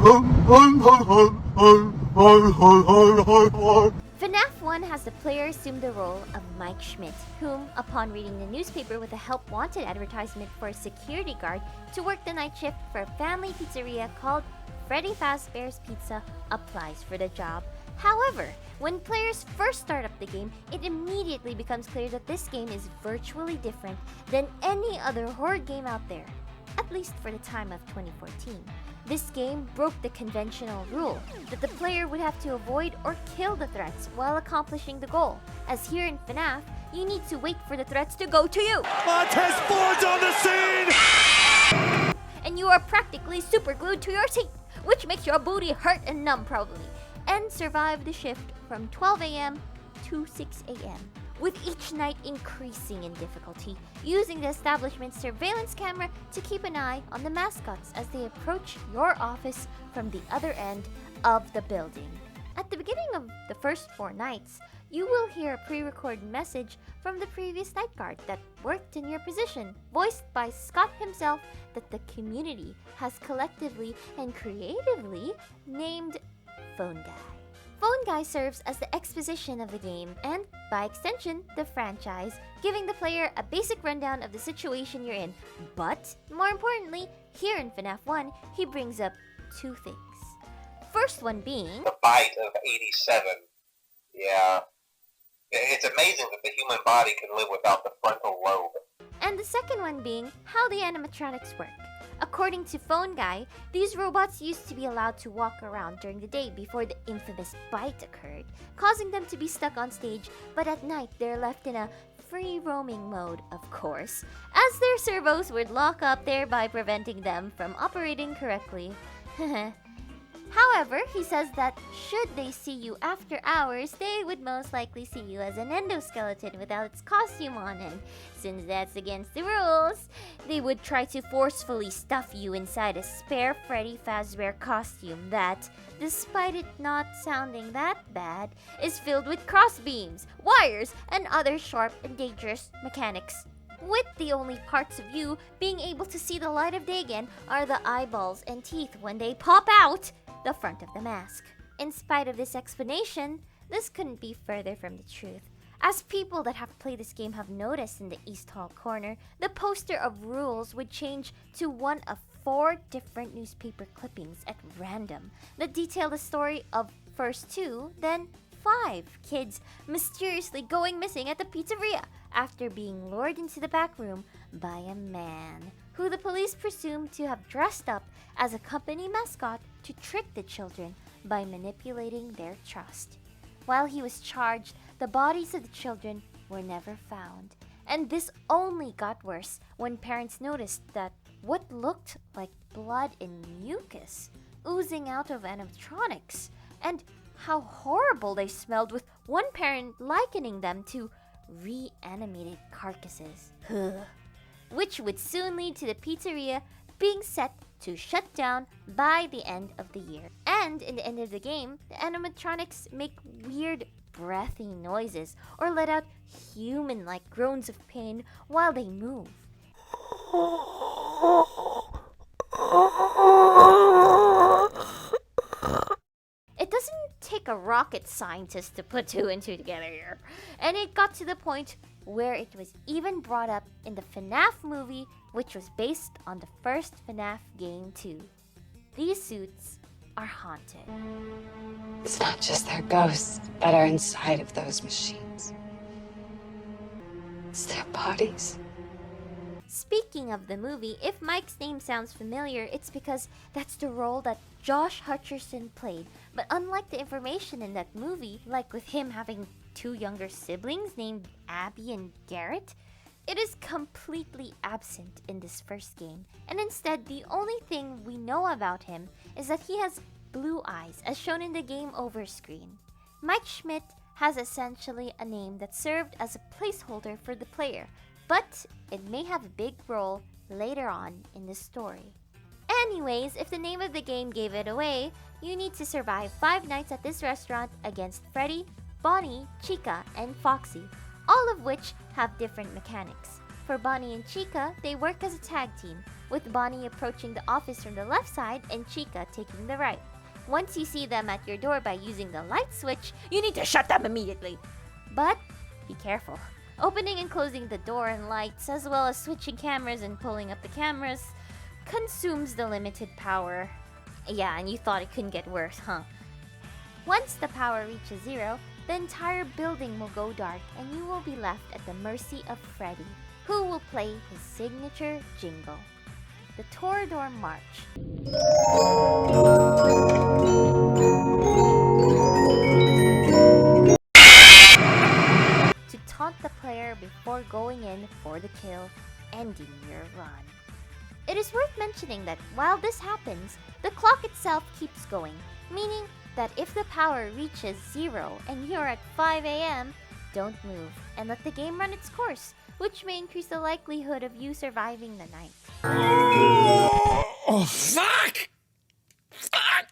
FNAF 1 has the player assume the role of Mike Schmidt, whom, upon reading the newspaper with a help wanted advertisement for a security guard to work the night shift for a family pizzeria called Freddy Fazbear's Pizza, applies for the job. However, when players first start up the game, it immediately becomes clear that this game is virtually different than any other horror game out there, at least for the time of 2014. This game broke the conventional rule that the player would have to avoid or kill the threats while accomplishing the goal, as here in FNAF, you need to wait for the threats to go to you. Montez Ford's on the scene! And you are practically super glued to your seat, which makes your booty hurt and numb probably, and survive the shift from 12 a.m. to 6 a.m., with each night increasing in difficulty, using the establishment's surveillance camera to keep an eye on the mascots as they approach your office from the other end of the building. At the beginning of the first 4 nights, you will hear a pre-recorded message from the previous night guard that worked in your position, voiced by Scott himself, that the community has collectively and creatively named Phone Guy. Phone Guy serves as the exposition of the game and, by extension, the franchise, giving the player a basic rundown of the situation you're in. But, more importantly, here in FNAF 1, he brings up 2 things. First one being the bite of 87. Yeah. It's amazing that the human body can live without the frontal lobe. And the second one being how the animatronics work. According to Phone Guy, these robots used to be allowed to walk around during the day before the infamous bite occurred, causing them to be stuck on stage, but at night they're left in a free roaming mode, of course, as their servos would lock up, thereby preventing them from operating correctly. However, he says that should they see you after hours, they would most likely see you as an endoskeleton without its costume on, and since that's against the rules, they would try to forcefully stuff you inside a spare Freddy Fazbear costume that, despite it not sounding that bad, is filled with crossbeams, wires, and other sharp and dangerous mechanics. With the only parts of you being able to see the light of day again are the eyeballs and teeth when they pop out the front of the mask. In spite of this explanation, this couldn't be further from the truth. As people that have played this game have noticed in the East Hall corner, the poster of rules would change to one of 4 different newspaper clippings at random that detail the story of first 2, then 5 kids mysteriously going missing at the pizzeria after being lured into the back room by a man who the police presume to have dressed up as a company mascot to trick the children by manipulating their trust. While he was charged, the bodies of the children were never found, and this only got worse when parents noticed that what looked like blood and mucus oozing out of animatronics, and how horrible they smelled, with one parent likening them to reanimated carcasses. Which would soon lead to the pizzeria being set to shut down by the end of the year. And in the end of the game, the animatronics make weird breathy noises or let out human-like groans of pain while they move. It doesn't take a rocket scientist to put 2 and 2 together here. And it got to the point where it was even brought up in the FNAF movie, which was based on the first FNAF game too. These suits are haunted. It's not just their ghosts that are inside of those machines. It's their bodies. Speaking of the movie, if Mike's name sounds familiar, it's because that's the role that Josh Hutcherson played. But unlike the information in that movie, like with him having 2 younger siblings named Abby and Garrett, it is completely absent in this first game. And instead, the only thing we know about him is that he has blue eyes, as shown in the game over screen. Mike Schmidt has essentially a name that served as a placeholder for the player, but it may have a big role later on in the story. Anyways, if the name of the game gave it away, you need to survive 5 nights at this restaurant against Freddy, Bonnie, Chica, and Foxy, all of which have different mechanics. For Bonnie and Chica, they work as a tag team, with Bonnie approaching the office from the left side and Chica taking the right. Once you see them at your door by using the light switch, you need to shut them immediately. But be careful. Opening and closing the door and lights, as well as switching cameras and pulling up the cameras, consumes the limited power. Yeah, and you thought it couldn't get worse, huh? Once the power reaches zero, the entire building will go dark and you will be left at the mercy of Freddy, who will play his signature jingle, the Torador March. To taunt the player before going in for the kill, ending your run. It is worth mentioning that while this happens, the clock itself keeps going, meaning that if the power reaches 0 and you're at 5 a.m., don't move and let the game run its course, which may increase the likelihood of you surviving the night. Oh, fuck! Fuck!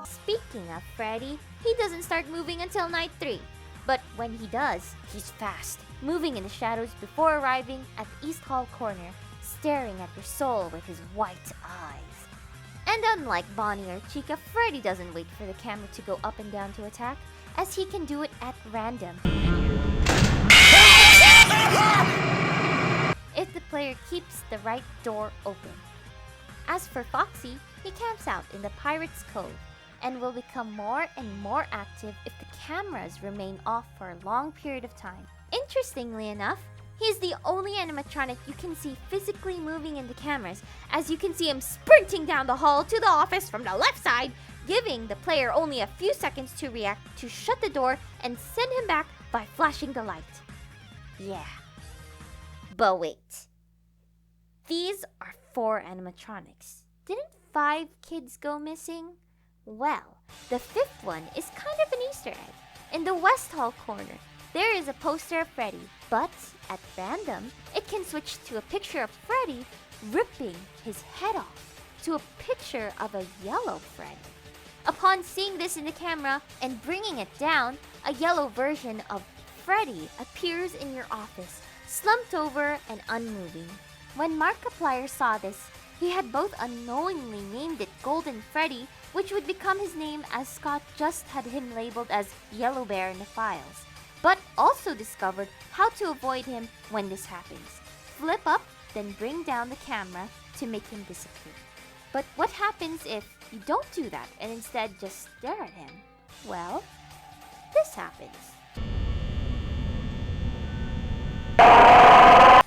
Speaking of Freddy, he doesn't start moving until night 3. But when he does, he's fast, moving in the shadows before arriving at the East Hall corner, staring at your soul with his white eyes. And unlike Bonnie or Chica, Freddy doesn't wait for the camera to go up and down to attack, as he can do it at random. If the player keeps the right door open. As for Foxy, he camps out in the Pirate's Cove, and will become more and more active if the cameras remain off for a long period of time. Interestingly enough, he is the only animatronic you can see physically moving in the cameras, as you can see him sprinting down the hall to the office from the left side, giving the player only a few seconds to react to shut the door and send him back by flashing the light. Yeah. But wait. These are 4 animatronics. Didn't 5 kids go missing? Well, the 5th one is kind of an Easter egg. In the West Hall corner, there is a poster of Freddy, but at random, it can switch to a picture of Freddy ripping his head off to a picture of a yellow Freddy. Upon seeing this in the camera and bringing it down, a yellow version of Freddy appears in your office, slumped over and unmoving. When Markiplier saw this, he had both unknowingly named it Golden Freddy, which would become his name as Scott just had him labeled as Yellow Bear in the files, but also discovered how to avoid him when this happens. Flip up, then bring down the camera to make him disappear. But what happens if you don't do that and instead just stare at him? Well, this happens.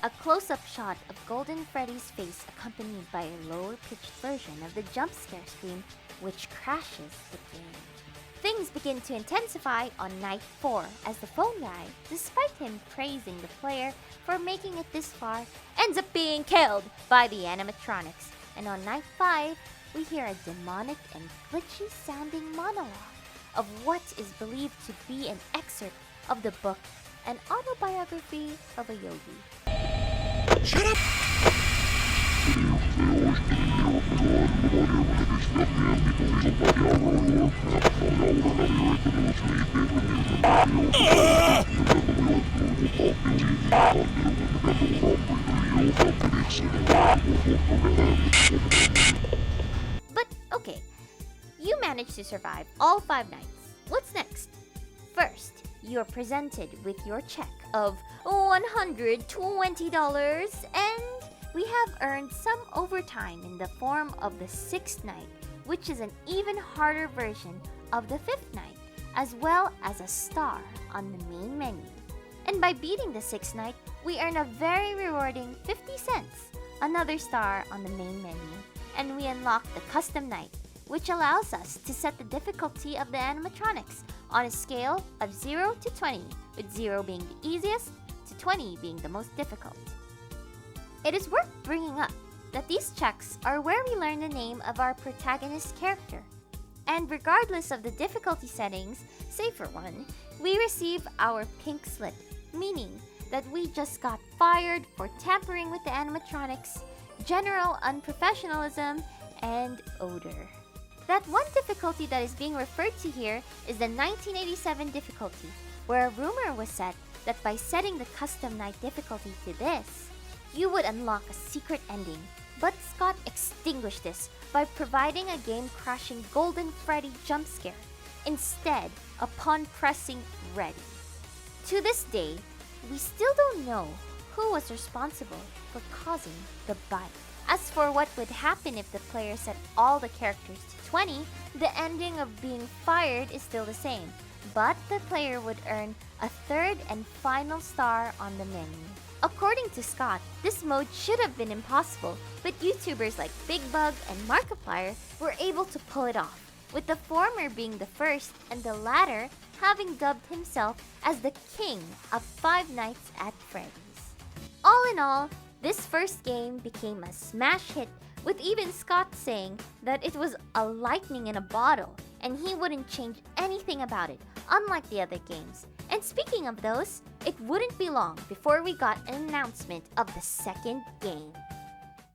A close-up shot of Golden Freddy's face accompanied by a lower-pitched version of the jump scare scream, which crashes the game. Things begin to intensify on night 4 as the phone guy, despite him praising the player for making it this far, ends up being killed by the animatronics. And on night 5, we hear a demonic and glitchy-sounding monologue of what is believed to be an excerpt of the book, An Autobiography of a Yogi. Shut up! But okay, you managed to survive all 5 nights. What's next? First, you're presented with your check of $120, and we have earned some overtime in the form of the 6th night, which is an even harder version of the 5th night, as well as a star on the main menu. And by beating the 6th night, we earn a very rewarding 50 cents, another star on the main menu, and we unlock the custom night, which allows us to set the difficulty of the animatronics on a scale of 0 to 20, with 0 being the easiest to 20 being the most difficult. It is worth bringing up that these checks are where we learn the name of our protagonist character. And regardless of the difficulty settings, say for one, we receive our pink slip, meaning that we just got fired for tampering with the animatronics, general unprofessionalism, and odor. That one difficulty that is being referred to here is the 1987 difficulty, where a rumor was set that by setting the custom night difficulty to this, you would unlock a secret ending. But Scott extinguished this by providing a game-crashing Golden Freddy jump scare instead upon pressing ready. To this day, we still don't know who was responsible for causing the bite. As for what would happen if the player set all the characters to 20, the ending of being fired is still the same, but the player would earn a third and final star on the menu. According to Scott, this mode should have been impossible, but YouTubers like Big Bug and Markiplier were able to pull it off, with the former being the first and the latter having dubbed himself as the king of Five Nights at Freddy's. All in all, this first game became a smash hit, with even Scott saying that it was a lightning in a bottle and he wouldn't change anything about it, unlike the other games. And speaking of those, it wouldn't be long before we got an announcement of the second game.